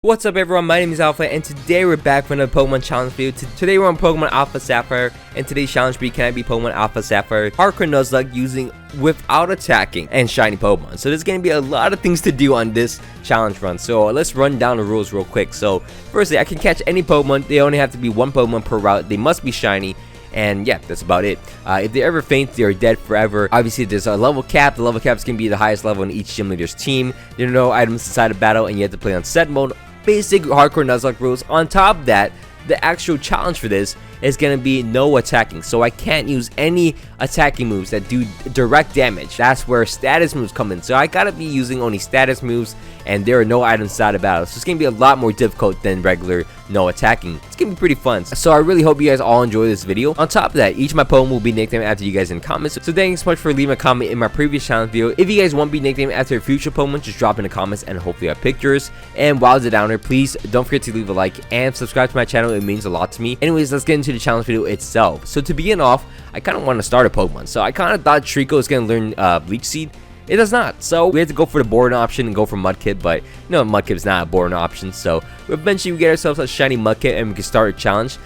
What's up everyone, my name is Alpha and today we're back for another Pokemon challenge video. Today we're on Pokemon Alpha Sapphire and today's challenge be can I be Pokemon Alpha Sapphire Hardcore Nuzlocke using without attacking and shiny Pokemon. So there's going to be a lot of things to do on this challenge run. So let's run down the rules real quick. So firstly, I can catch any Pokemon. They only have to be one Pokemon per route. They must be shiny. And yeah, that's about it. If they ever faint, they are dead forever. Obviously, there's a level cap. The level cap is going to be the highest level in each gym leader's team. There are no items inside of battle and you have to play on set mode. Basic hardcore Nuzlocke rules. On top of that, the actual challenge for this is going to be no attacking. So I can't use any attacking moves that do direct damage. That's where status moves come in. So I gotta be using only status moves and there are no items inside of battle. So it's going to be a lot more difficult than regular no attacking. It's going to be pretty fun. So I really hope you guys all enjoy this video. On top of that, each of my Pokemon will be nicknamed after you guys in comments. So thanks so much for leaving a comment in my previous challenge video. If you guys want to be nicknamed after a future Pokemon, just drop in the comments and hopefully I pick yours. And while it's down there, please don't forget to leave a like and subscribe to my channel. It means a lot to me. Anyways, let's get into the challenge video itself. So to begin off, I kind of want to start a Pokemon. So I kind of thought Trico was going to learn Leech Seed. It does not, so we had to go for the boring option and go for Mudkip, but you know Mudkip is not a boring option, so eventually we get ourselves a shiny Mudkip and we can start a challenge.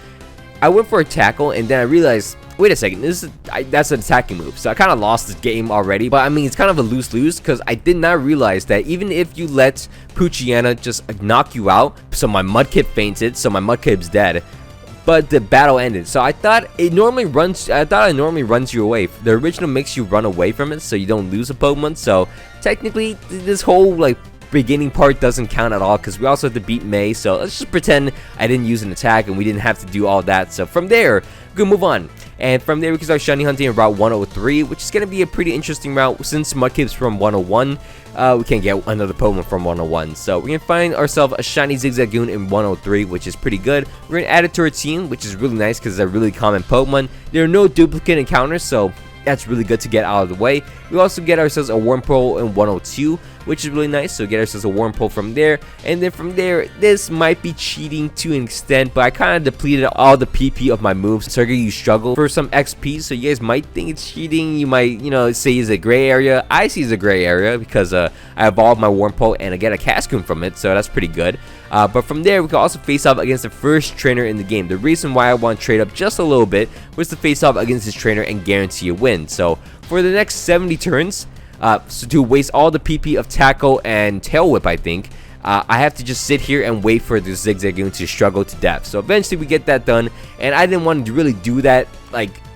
I went for a tackle and then I realized, wait a second, that's an attacking move, so I kind of lost this game already. But I mean, it's kind of a lose-lose because I did not realize that even if you let Poochyena just knock you out, so my Mudkip fainted, so my Mudkip's dead. But the battle ended, so I thought it normally runs you away. The original makes you run away from it so you don't lose a Pokemon. So technically this whole like beginning part doesn't count at all because we also have to beat May. So let's just pretend I didn't use an attack and we didn't have to do all that. So from there we can move on, and from there we can start shiny hunting in Route 103, which is going to be a pretty interesting route since Mudkip's from 101. We can't get another Pokemon from 101, so we can find ourselves a shiny Zigzagoon in 103, which is pretty good. We're gonna add it to our team, which is really nice because it's a really common Pokemon. There are no duplicate encounters, so that's really good to get out of the way. We also get ourselves a Wurmple in 102, which is really nice. So get ourselves a Wurmple from there, and then from there, this might be cheating to an extent, but I kind of depleted all the PP of my moves, so you struggle for some XP. So you guys might think it's cheating. You might, say it's a gray area. I see it's a gray area because I evolved my Wurmple and I get a Cascoon from it, so that's pretty good. But from there, we can also face off against the first trainer in the game. The reason why I want to trade up just a little bit was to face off against this trainer and guarantee a win. So for the next 70 turns, so to waste all the PP of Tackle and Tail Whip, I think, I have to just sit here and wait for the Zigzagoon to struggle to death. So eventually we get that done, and I didn't want to really do that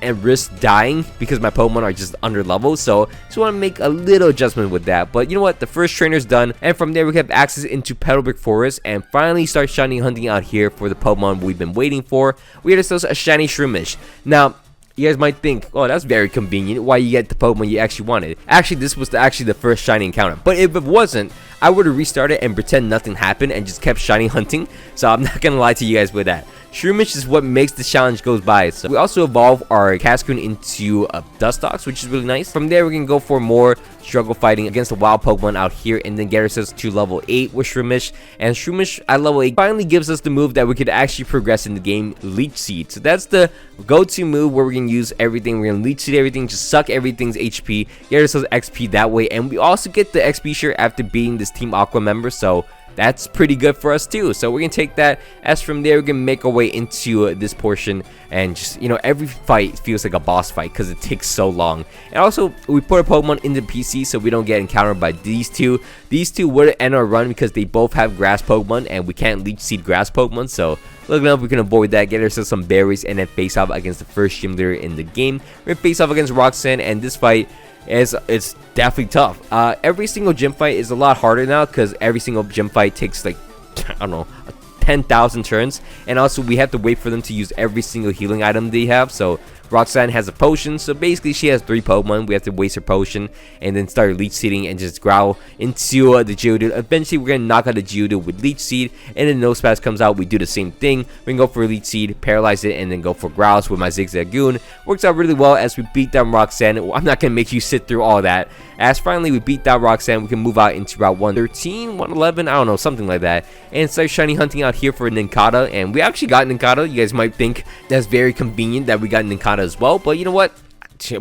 and risk dying because my Pokemon are just under level. So just want to make a little adjustment with that. But you know what, the first trainer's done, and from there we have access into Petalburg Forest and finally start shiny hunting out here for the Pokemon we've been waiting for. We had ourselves a shiny Shroomish. Now you guys might think, oh, that's very convenient. Why you get the Pokemon you actually wanted? Actually, this was the first shiny encounter. But if it wasn't, I would have restarted and pretend nothing happened and just kept shiny hunting. So I'm not gonna lie to you guys with that. Shroomish is what makes the challenge goes by. So we also evolve our Cascoon into Dustox, which is really nice. From there, we can go for more struggle fighting against the wild Pokemon out here and then get ourselves to level 8 with Shroomish. And Shroomish at level 8 finally gives us the move that we could actually progress in the game, Leech Seed. So that's the go-to move where we can use everything. We're gonna Leech Seed everything, just suck everything's HP, get ourselves XP that way. And we also get the XP share after beating this Team Aqua member. So that's pretty good for us too. So we're gonna take that. As from there, we can make our way into this portion, and just every fight feels like a boss fight because it takes so long. And also we put a Pokemon in the PC so we don't get encountered by these two. These two would end our run because they both have grass Pokemon and we can't Leech Seed grass Pokemon. So looking up, we can avoid that, get ourselves some berries, and then face off against the first gym leader in the game. We're gonna face off against Roxanne, and this fight it's definitely tough. Every single gym fight is a lot harder now because every single gym fight takes like, I don't know, 10,000 turns, and also we have to wait for them to use every single healing item they have. So Roxanne has a potion, so basically she has 3 Pokemon. We have to waste her potion and then start Leech Seeding and just growl into the Geodude. Eventually we're gonna knock out the Geodude with Leech Seed, and then Nosepass comes out, we do the same thing. We can go for Leech Seed, paralyze it, and then go for growls with my Zigzagoon. Works out really well as we beat down Roxanne. I'm not gonna make you sit through all that. As finally we beat down Roxanne, we can move out into Route 113, 111, I don't know, something like that, and start shiny hunting out here for Nincada. And we actually got Nincada. You guys might think that's very convenient that we got Nincada as well, but you know what,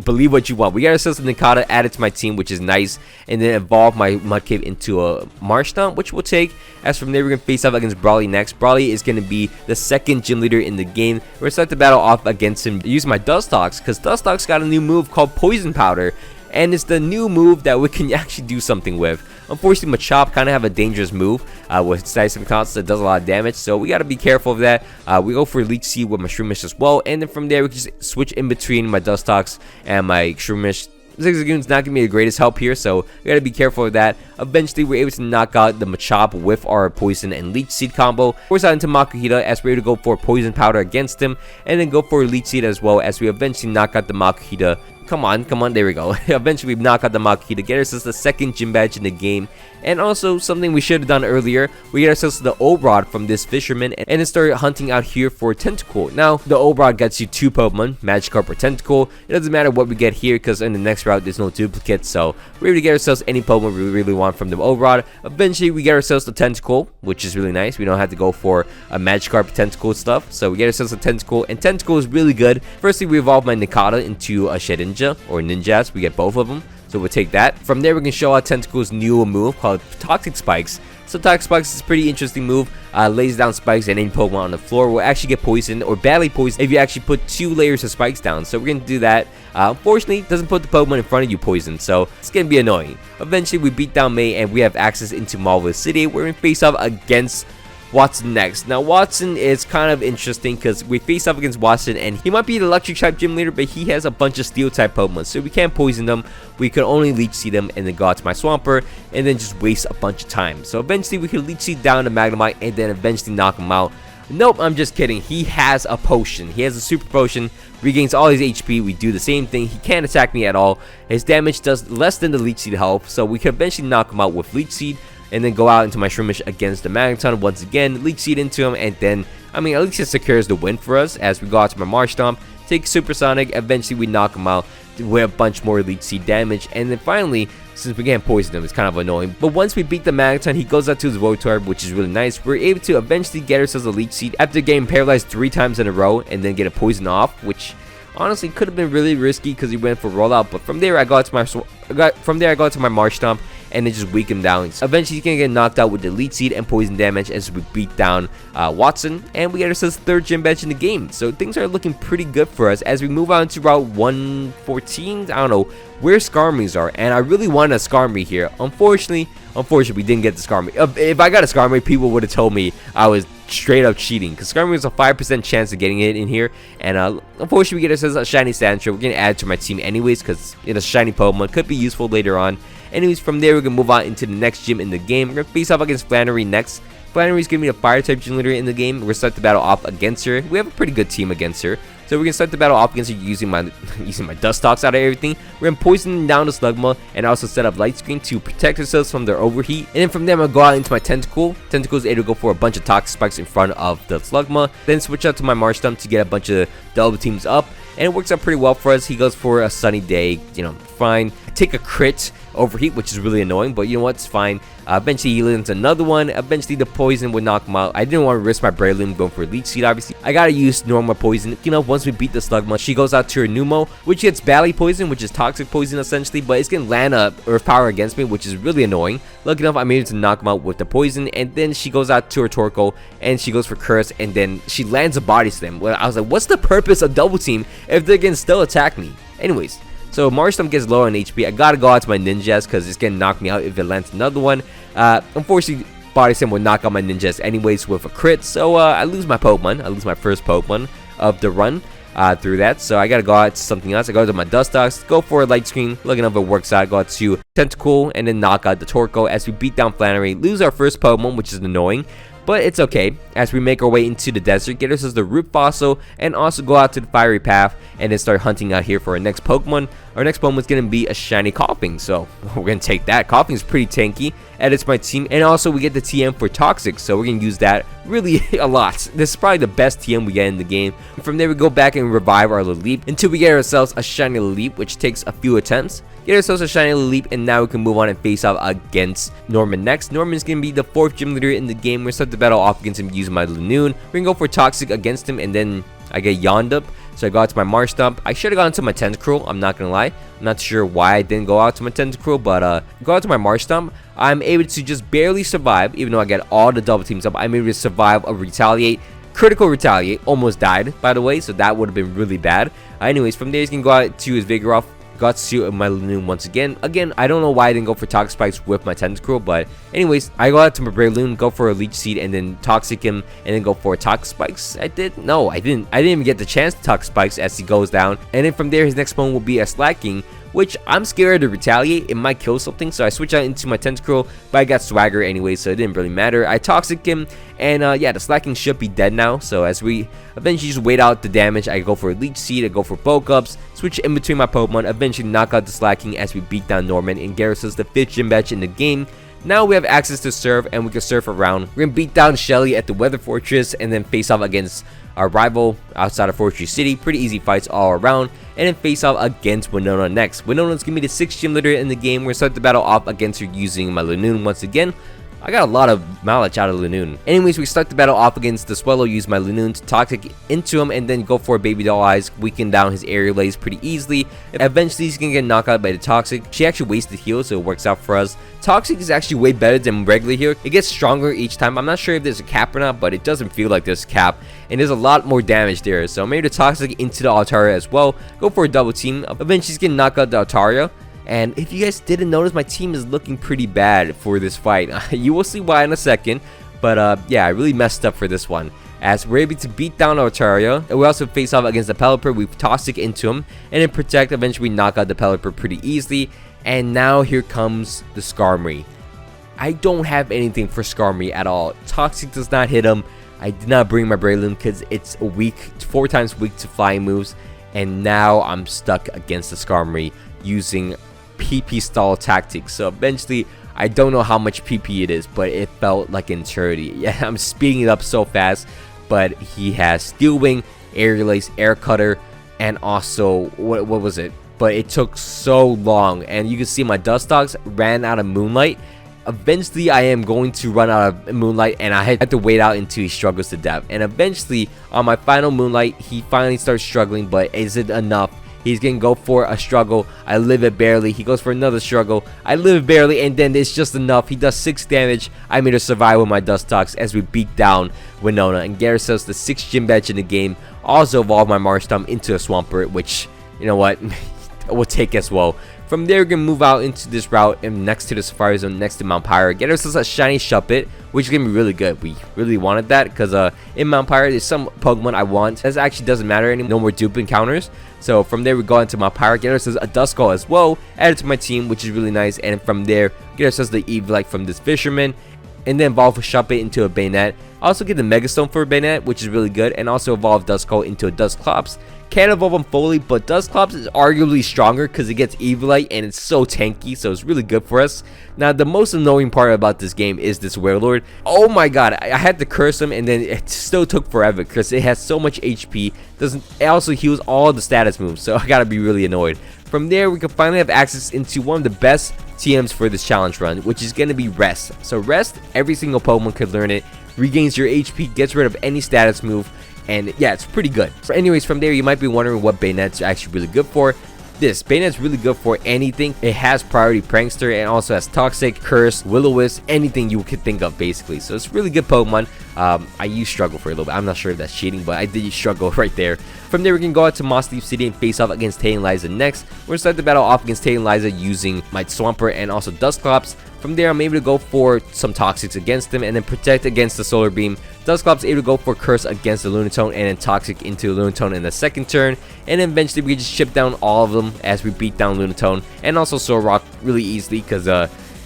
believe what you want. We got ourselves a Nikata added to my team, which is nice, and then evolve my Mudkip into a Marshtomp, which we'll take. As from there, we're going to face off against Brawly next. Brawly is going to be the second gym leader in the game. We're going to start the battle off against him using my Dustox, because Dustox got a new move called Poison Powder, and it's the new move that we can actually do something with. Unfortunately, Machop kind of have a dangerous move with Slicing Counts that does a lot of damage, so we got to be careful of that. We go for Leech Seed with my Shroomish as well, and then from there, we can just switch in between my Dustox and my Shroomish. Zigzagoon's not giving me the greatest help here, so we gotta be careful of that. Eventually, we're able to knock out the Machop with our Poison and Leech Seed combo. Force out into Makuhita as we're able to go for Poison Powder against him, and then go for Leech Seed as well as we eventually knock out the Makuhita. Come on, there we go. Eventually, we knock out the Makuhita, get ourselves the second gym badge in the game. And also, something we should have done earlier, we get ourselves the Obrod from this fisherman, and then start hunting out here for Tentacool. Now, the Obrod gets you 2 Pokemon, Magikarp or Tentacool. It doesn't matter what we get here, because in the next route, there's no duplicates, so we're able to get ourselves any Pokemon we really want from the Obrod. Eventually, we get ourselves the Tentacool, which is really nice. We don't have to go for a Magikarp Tentacool stuff, so we get ourselves a Tentacool, and Tentacool is really good. Firstly, we evolve my Nikata into a Shedinja, or Ninjas. We get both of them. So we'll take that. From there, we can show out Tentacool's new move called Toxic Spikes. So Toxic Spikes is a pretty interesting move. Lays down spikes and any Pokemon on the floor will actually get poisoned or badly poisoned if you actually put 2 layers of spikes down. So we're going to do that. Unfortunately, it doesn't put the Pokemon in front of you poisoned, so it's going to be annoying. Eventually, we beat down May and we have access into Marvelous City. We're going to face off against Watson next. Now, Watson is kind of interesting because we face off against Watson, and he might be the electric type gym leader, but he has a bunch of steel type Pokemon, so we can't poison them. We could only Leech Seed them and then go out to my Swampert and then just waste a bunch of time. So eventually, we can Leech Seed down to Magnemite and then eventually knock him out. Nope, I'm just kidding. He has a potion. He has a super potion, regains all his HP. We do the same thing. He can't attack me at all. His damage does less than the Leech Seed health, so we can eventually knock him out with Leech Seed. And then go out into my Shroomish against the Magneton once again, Leech Seed into him, and then, I mean, at least it secures the win for us as we go out to my Marshtomp, take Supersonic, eventually we knock him out with a bunch more Leech Seed damage, and then finally, since we can't poison him, it's kind of annoying. But once we beat the Magneton, he goes out to his Rotorb, which is really nice. We're able to eventually get ourselves a Leech Seed after getting paralyzed 3 times in a row, and then get a poison off, which honestly could have been really risky because he went for rollout. But from there, I got to my Marshtomp, and then just weaken him down. Eventually, he's gonna get knocked out with the Leech Seed and poison damage as we beat down Watson, and we get ourselves 3rd gym badge in the game. So things are looking pretty good for us as we move on to Route 114. I don't know where Skarmories are, and I really wanted a Skarmory here. Unfortunately, we didn't get the Skarmory. If I got a Skarmory, people would have told me I was straight up cheating, because Skarmory has a 5% chance of getting it in here, and unfortunately, we get ourselves a shiny Sandshrew. We're gonna add it to my team anyways, because it's a shiny Pokemon, could be useful later on. Anyways, from there, we're going to move on into the next gym in the game. We're going to face off against Flannery next. Flannery's going to be the Fire-type gym leader in the game. We're going to start the battle off against her. We have a pretty good team against her. So we're going to start the battle off against her using my Dustox out of everything. We're going to poison down the Slugma and also set up Light Screen to protect ourselves from their overheat. And then from there, I'm going to go out into my Tentacool. Tentacool is able to go for a bunch of Toxic Spikes in front of the Slugma. Then switch out to my Marshtomp to get a bunch of double teams up. And it works out pretty well for us. He goes for a Sunny Day, you know, fine. Take a crit overheat, which is really annoying, but you know what, it's fine. Eventually he lands another one. Eventually the poison would knock him out. I didn't want to risk my Breloom going for Leech Seed, obviously. I gotta use normal poison. You know, once we beat the Slugma, she goes out to her Nummo, which gets Valley Poison, which is toxic poison essentially, but it's gonna land a Earth Power against me, which is really annoying. Lucky enough, I'm able to knock him out with the poison, and then she goes out to her Torkoal, and she goes for Curse, and then she lands a Body Slam. Well, I was like, what's the purpose of Double Team if they can still attack me? Anyways, so Marshtomp gets low on HP. I gotta go out to my Ninjas because it's gonna knock me out if it lands another one. Unfortunately, Body Slam will knock out my Ninjas anyways with a crit, so I lose my Pokemon. I lose my first Pokemon of the run through that, so I gotta go out to something else. I go to my Dustox, go for a Light Screen. Looking if it works out, I go out to Tentacool and then knock out the Torkoal as we beat down Flannery. Lose our first Pokemon, which is annoying, but it's okay as we make our way into the desert, get ourselves the Root Fossil, and also go out to the Fiery Path and then start hunting out here for our next Pokemon. Our next Pokemon is going to be a shiny Koffing, so we're going to take that. Koffing is pretty tanky, edits my team, and also we get the TM for Toxic, so we're going to use that really a lot. This is probably the best TM we get in the game. From there, we go back and revive our Lileep until we get ourselves a shiny Lileep, which takes a few attempts. Get ourselves a shiny Lileep, and now we can move on and face off against Norman next. Norman's going to be the 4th gym leader in the game. We're going to start the battle off against him using my Lanoon. We're going to go for Toxic against him, and then I get Yondup. So I go out to my Marsh Stomp. I should have gone to my Tentacruel, I'm not gonna lie. I'm not sure why I didn't go out to my Tentacruel, but go out to my Marsh Stomp. I'm able to just barely survive, even though I get all the double teams up. I'm able to survive a Retaliate. Critical Retaliate, almost died, by the way, so that would have been really bad. Anyways, from there, he's gonna go out to his Vigoroth. Got to my Lanoon once again. Again, I don't know why I didn't go for Toxic Spikes with my Tentacruel, but anyways, I go out to my Breloom, go for a Leech Seed, and then Toxic him, and then go for Toxic Spikes. I didn't even get the chance to Toxic Spikes as he goes down. And then from there, his next Pokemon will be a Slacking, which I'm scared to retaliate. It might kill something, so I switch out into my Tentacruel, but I got Swagger anyway, so it didn't really matter. I Toxic him, and yeah, the Slacking should be dead now. So as we eventually just wait out the damage, I go for a Leech Seed, I go for Bulk Ups, switch in between my Pokemon, eventually knock out the Slacking as we beat down Norman and Gyarados, the 5th gym badge in the game. Now we have access to Surf, and we can surf around. We're gonna beat down Shelly at the Weather Fortress, and then face off against our rival outside of Fortress City. Pretty easy fights all around. And then face off against Winona next. Winona's gonna be the 6th gym leader in the game. We're gonna start the battle off against her using my Lanoon once again. I got a lot of mileage out of Lanoon. Anyways, we start the battle off against the Swellow, use my Lanoon to Toxic into him, and then go for Baby Doll Eyes, weaken down his Aerial Lays pretty easily. Eventually, he's gonna get knocked out by the Toxic. She actually wasted heal, so it works out for us. Toxic is actually way better than regular heal. It gets stronger each time. I'm not sure if there's a cap or not, but it doesn't feel like there's a cap, and there's a lot more damage there. So maybe the Toxic into the Altaria as well. Go for a double team. Eventually, he's gonna knock out the Altaria. And if you guys didn't notice, my team is looking pretty bad for this fight. You will see why in a second. But yeah, I really messed up for this one. As we're able to beat down Altaria. And we also face off against the Pelipper. We Toxic into him. And then Protect. Eventually we knock out the Pelipper pretty easily. And now here comes the Skarmory. I don't have anything for Skarmory at all. Toxic does not hit him. I did not bring my Breloom because it's a weak, 4 times weak to flying moves. And now I'm stuck against the Skarmory using PP stall tactics. So eventually, I don't know how much PP it is, but it felt like an eternity. Yeah, I'm speeding it up so fast, but he has Steel Wing, Aerial Ace, Air Cutter, and also what was it? But it took so long, and you can see my Dustox ran out of Moonlight. Eventually, I am going to run out of Moonlight, and I had to wait out until he struggles to death. And eventually, on my final Moonlight, he finally starts struggling, but is it enough? He's gonna go for a struggle. I live it barely. He goes for another struggle. I live it barely, and then it's just enough. He does 6 damage. I made her survive with my Dustox as we beat down Winona. And Gyarados, the 6th gym badge in the game, also evolved my Marsh Stomp into a Swampert, which, you know what, will take as well. From there, we're going to move out into this route and next to the Safari Zone, next to Mount Pyre. Get ourselves a shiny Shuppet, which is going to be really good. We really wanted that because in Mount Pyre, there's some Pokemon I want. That actually doesn't matter anymore. No more dupe encounters. So from there, we go into Mount Pyre. Get ourselves a Duskull as well. Add it to my team, which is really nice. And from there, get ourselves the Eviolite from this Fisherman. And then evolve a Shuppet into a Bayonet. Also get the Megastone for a Bayonet, which is really good. And also evolve Duskull into a Dusclops. Can't evolve him fully, but Dusclops is arguably stronger because it gets Eviolite and it's so tanky, so it's really good for us. Now, the most annoying part about this game is this Warlord. Oh my god, I had to curse him, and then it still took forever because it has so much HP. It also heals all the status moves, so I gotta be really annoyed. From there, we can finally have access into one of the best TMs for this challenge run, which is going to be Rest. So Rest, every single Pokemon could learn it, regains your HP, gets rid of any status move, and yeah, it's pretty good. So anyways, from there, you might be wondering what Bayonet's actually really good for. This Bayonet's really good for anything. It has Priority Prankster and also has Toxic, Curse, Will-O-Wisp, anything you could think of basically. So it's really good Pokemon. I used Struggle for a little bit. I'm not sure if that's cheating, but I did use Struggle right there. From there, we can go out to Moss Leaf City and face off against Tay and Liza next. We're going to start the battle off against Tay and Liza using my Swampert and also Dusclops. From there, I'm able to go for some Toxics against them and then Protect against the Solar Beam. Dusclops able to go for Curse against the Lunatone and then Toxic into Lunatone in the second turn. And then eventually we just chip down all of them as we beat down Lunatone and also Solrock really easily because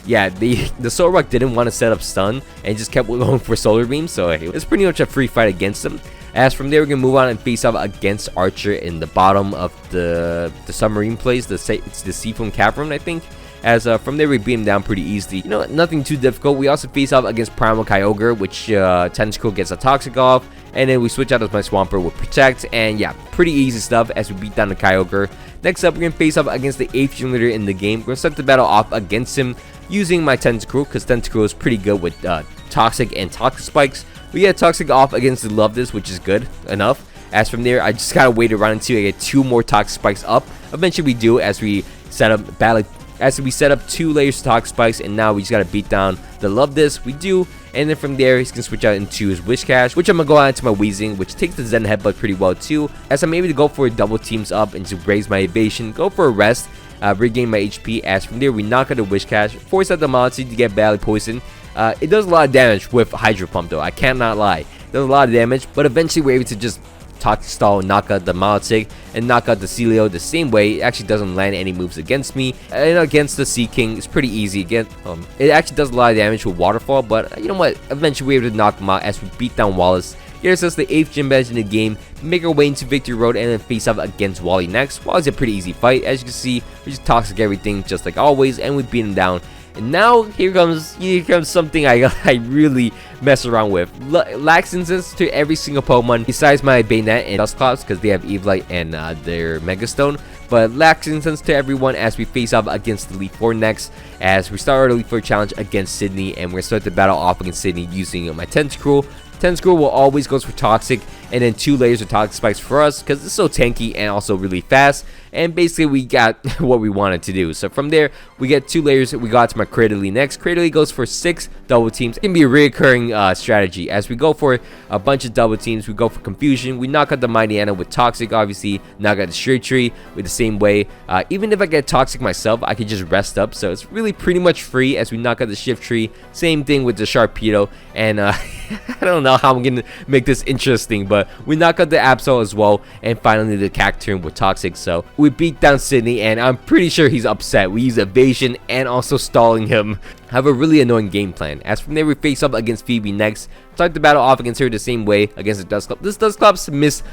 yeah, the Solrock didn't want to set up stun and just kept going for Solar Beam, so it was pretty much a free fight against them. As from there, we're going to move on and face off against Archer in the bottom of the submarine place, the Seafoam Cavern, I think. As from there, we beat him down pretty easily. You know, nothing too difficult. We also face off against Primal Kyogre, which Tentacle gets a Toxic off. And then we switch out as my Swampert with Protect. And yeah, pretty easy stuff as we beat down the Kyogre. Next up, we're going to face off against the 8th gym leader in the game. We're going to start the battle off against him using my Tentacle, because Tentacle is pretty good with Toxic and Toxic Spikes. We get Toxic off against the Loveless, which is good enough. As from there, I just gotta wait around until I get 2 more toxic spikes up. Eventually we do, as we set up 2 layers of toxic spikes, and now we just gotta beat down the Love This. We do, and then from there he's gonna switch out into his Wish Cash, which I'm gonna go out into my Weezing, which takes the Zen Headbutt pretty well too, as I'm able to go for double teams up and to raise my evasion, go for a rest, regain my HP. As from there we knock out the Wish Cash, force out the Molotov to get badly poisoned. It does a lot of damage with Hydro Pump though, I cannot lie. It does a lot of damage, but eventually we're able to just Toxic Stall, knock out the Molotov, and knock out the Celio the same way. It actually doesn't land any moves against me, and against the Sea King it's pretty easy. Again, it actually does a lot of damage with Waterfall, but you know what, eventually we're able to knock him out as we beat down Wallace. Here's us the 8th gym badge in the game, make our way into Victory Road, and then face off against Wally next. Wally's a pretty easy fight. As you can see, we just toxic everything just like always, and we beat him down. And now here comes something I really mess around with. Lax Instance to every single Pokemon besides my Bayonet and Dusclops, because they have Eviolite and their Mega Stone. But Lax Instance to everyone as we face off against the Elite Four next, as we start our Elite Four challenge against Sidney, and we're gonna start the battle off against Sidney using my Tentacruel. Tentacruel will always goes for Toxic, and then 2 layers of Toxic Spikes for us because it's so tanky and also really fast. And basically we got what we wanted to do. So from there we get 2 layers. We got to my Cradily next. Cradily goes for 6 double teams. It can be a reoccurring strategy as we go for a bunch of double teams. We go for Confusion. We knock out the Mighty Anna with Toxic, obviously. Knock out the Straight Tree with the same way. Even if I get Toxic myself, I can just rest up. So it's really pretty much free as we knock out the Shift Tree. Same thing with the Sharpedo. And I don't know how I'm going to make this interesting, but we knock out the Absol as well. And finally the Cacturne with Toxic. So we beat down Sidney, and I'm pretty sure he's upset. We use evasion and also stalling him. Have a really annoying game plan. As from there we face up against Phoebe next. Start the battle off against her the same way against the Dusclops. This Dusclops missed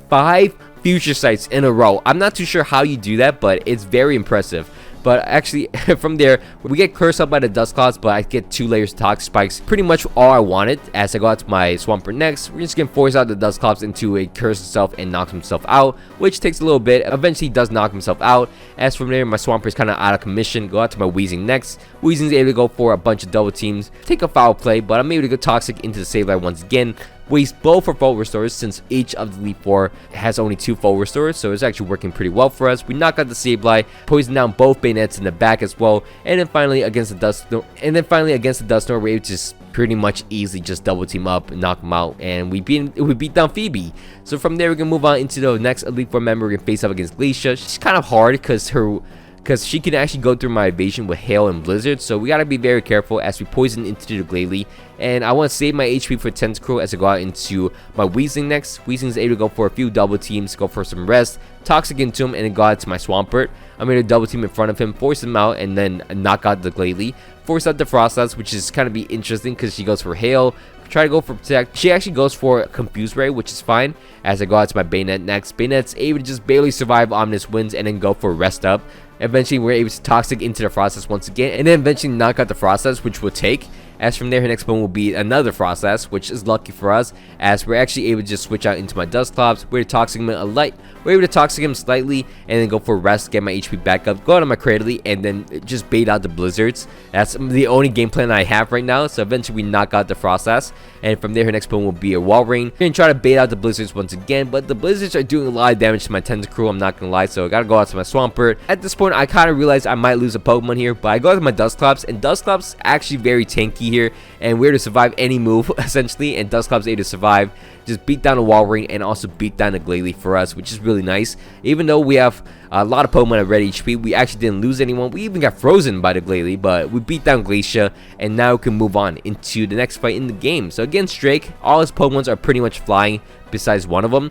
5 Future Sights in a row. I'm not too sure how you do that, but it's very impressive. But actually, from there, we get cursed up by the Dusclops, but I get 2 layers of Toxic Spikes. Pretty much all I wanted. As I go out to my Swampert next, we're just going to force out the Dusclops into a curse himself and knock himself out, which takes a little bit. Eventually, he does knock himself out. As from there, my Swampert is kind of out of commission. Go out to my Weezing next. Weezing's able to go for a bunch of double teams. Take a foul play, but I'm able to go Toxic into the Sableye once again. Waste both for full restores since each of the Elite Four has only 2 full restores, so it's actually working pretty well for us. We knock out the Sableye, poison down both Bayonets in the back as well, and then finally against the Dusknoir, we're able to just pretty much easily just double team up and knock them out, and we beat down Phoebe. So from there, we're gonna move on into the next Elite Four member. We're gonna face up against Glacia. She's kind of hard because she can actually go through my evasion with Hail and Blizzard, so we gotta be very careful as we poison into the Glalie. And I want to save my HP for Tentacruel as I go out into my Weezing next. Weezing's able to go for a few double teams, go for some rest, Toxic into him, and then go out to my Swampert. I'm going to double team in front of him, force him out, and then knock out the Glalie. Force out the Frostlass, which is kind of be interesting because she goes for Hail. Try to go for Protect. She actually goes for Confuse Ray, which is fine. As I go out to my Bayonet next. Bayonet's able to just barely survive Ominous Winds and then go for Rest Up. Eventually, we're able to Toxic into the Frostlass once again, and then eventually knock out the Frostlass, which will take. As from there, her next one will be another Frostlass, which is lucky for us, as we're actually able to just switch out into my Dusclops. We're Toxic him We're able to Toxic him slightly, and then go for Rest, get my HP back up, go out on my Cradily, and then just bait out the Blizzards. That's the only game plan I have right now, so eventually we knock out the Frostlass, and from there, her next one will be a Wall Rain. We're gonna try to bait out the Blizzards once again, but the Blizzards are doing a lot of damage to my Tentacruel, I'm not gonna lie, so I gotta go out to my Swampert. At this point, I kind of realized I might lose a Pokemon here, but I go out to my Dusclops, and Dusclops actually very tanky here, and we're to survive any move essentially, and Dusclops able to survive, just beat down a Wall Ring and also beat down a Glalie for us, which is really nice. Even though we have a lot of Pokemon at red HP, we actually didn't lose anyone. We even got frozen by the Glalie, but we beat down Glacia, and now we can move on into the next fight in the game. So against Drake, all his Pokemons are pretty much flying besides one of them,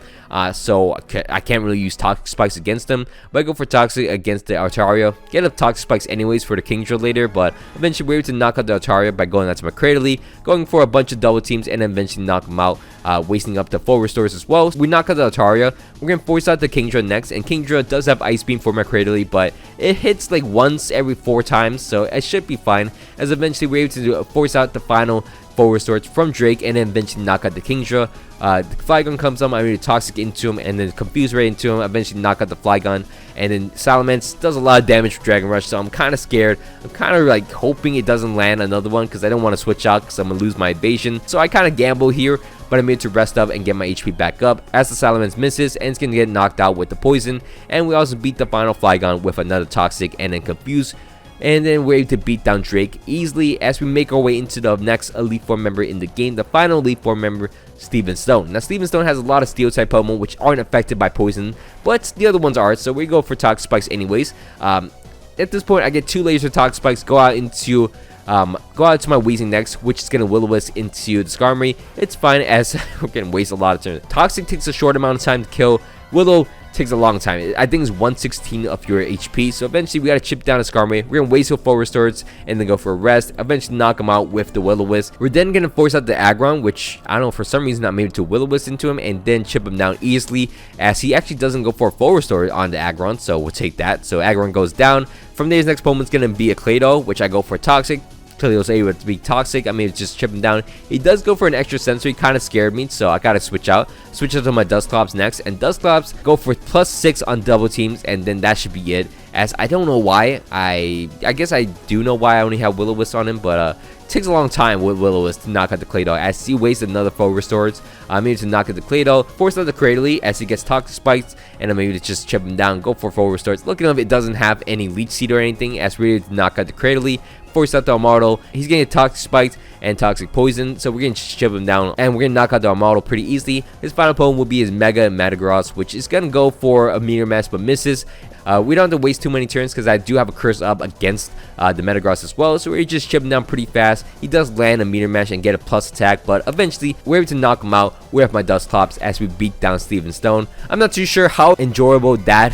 so I can't really use Toxic Spikes against them, but I go for Toxic against the Altaria. Get up Toxic Spikes anyways for the Kingdra later, but eventually we're able to knock out the Altaria by going out to my Cradily, going for a bunch of double teams, and then eventually knock them out, wasting up the full restores as well. We knock out the Altaria. We're going to force out the Kingdra next, and Kingdra does have Ice Beam for my Cradily, but it hits like once every 4 times, so it should be fine, as eventually we're able to force out the final full restores from Drake, and then eventually knock out the Kingdra. The Flygon comes up, I'm able to Toxic into him, and then Confuse Ray into him, eventually knock out the Flygon, and then Salamence does a lot of damage with Dragon Rush, so I'm kind of scared. I'm kind of like hoping it doesn't land another one, because I don't want to switch out, because I'm going to lose my evasion. So I kind of gamble here, but I'm able to rest up and get my HP back up as the Salamence misses and it's going to get knocked out with the poison. And we also beat the final Flygon with another Toxic and then Confuse. And then we're able to beat down Drake easily as we make our way into the next Elite Four member in the game, the final Elite Four member, Steven Stone. Now Steven Stone has a lot of Steel type Pokemon which aren't affected by poison, but the other ones are, so we go for Toxic Spikes anyways. At this point I get 2 layers of Toxic Spikes, go out into my Weezing next, which is going to Will-O-Wisp into the Skarmory. It's fine as we're going to waste a lot of turns. Toxic takes a short amount of time to kill. Willow takes a long time. I think it's 1/16 of your HP. So eventually we got to chip down a Skarmory. We're going to waste a full restores and then go for a rest. Eventually knock him out with the Will-O-Wisp. We're then going to force out the Aggron, which I don't know, for some reason I'm able to Will-O-Wisp into him and then chip him down easily as he actually doesn't go for a full restore on the Aggron. So we'll take that. So Aggron goes down. From there, his next Pokemon's going to be a Clado, which I go for Toxic. Clado's able to be Toxic. I mean, just chip him down. He does go for an extra sensory, kind of scared me, so I gotta switch out to my Dusclops next, and Dusclops go for +6 on double teams, and then that should be it. As I don't know why, I guess I do know why I only have Will-O-Wisp on him, but it takes a long time with Will-O-Wisp to knock out the Clado as he wastes another full restores. I'm able to knock out the Clado, force out the Cradily as he gets Toxic Spikes, and I'm able to just chip him down, go for full restores. Looking at it, doesn't have any Leech Seed or anything as we're able to knock out the Cradily, force out the Armaldo. He's getting Toxic Spikes and Toxic Poison, so we're going to chip him down and we're going to knock out the Armaldo pretty easily. His final Pokemon will be his Mega Metagross, which is going to go for a Meteor Mash but misses. We don't have to waste too many turns because I do have a curse up against the Metagross as well, so we're just chipping down pretty fast. He does land a Meteor Mash and get a plus attack, but eventually we're able to knock him out with my Dusclops as we beat down Steven Stone. I'm not too sure how enjoyable that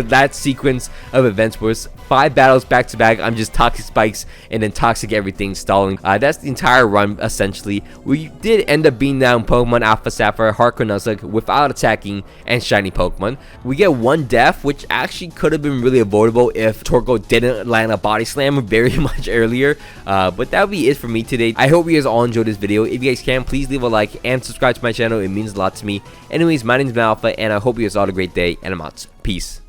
that sequence of events was. 5 battles back to back. I'm just Toxic Spikes and then Toxic everything stalling. That's the entire run essentially. We did end up beating down Pokemon Alpha Sapphire, Hardcore Nuzlocke without attacking and shiny Pokemon. We get 1 death, which actually could have been really avoidable if Torkoal didn't land a Body Slam very much earlier. But that would be it for me today. I hope you guys all enjoyed this video. If you guys can, please leave a like and subscribe to my channel. It means a lot to me. Anyways, my name is Alpha and I hope you guys all have a great day and I'm out. Peace.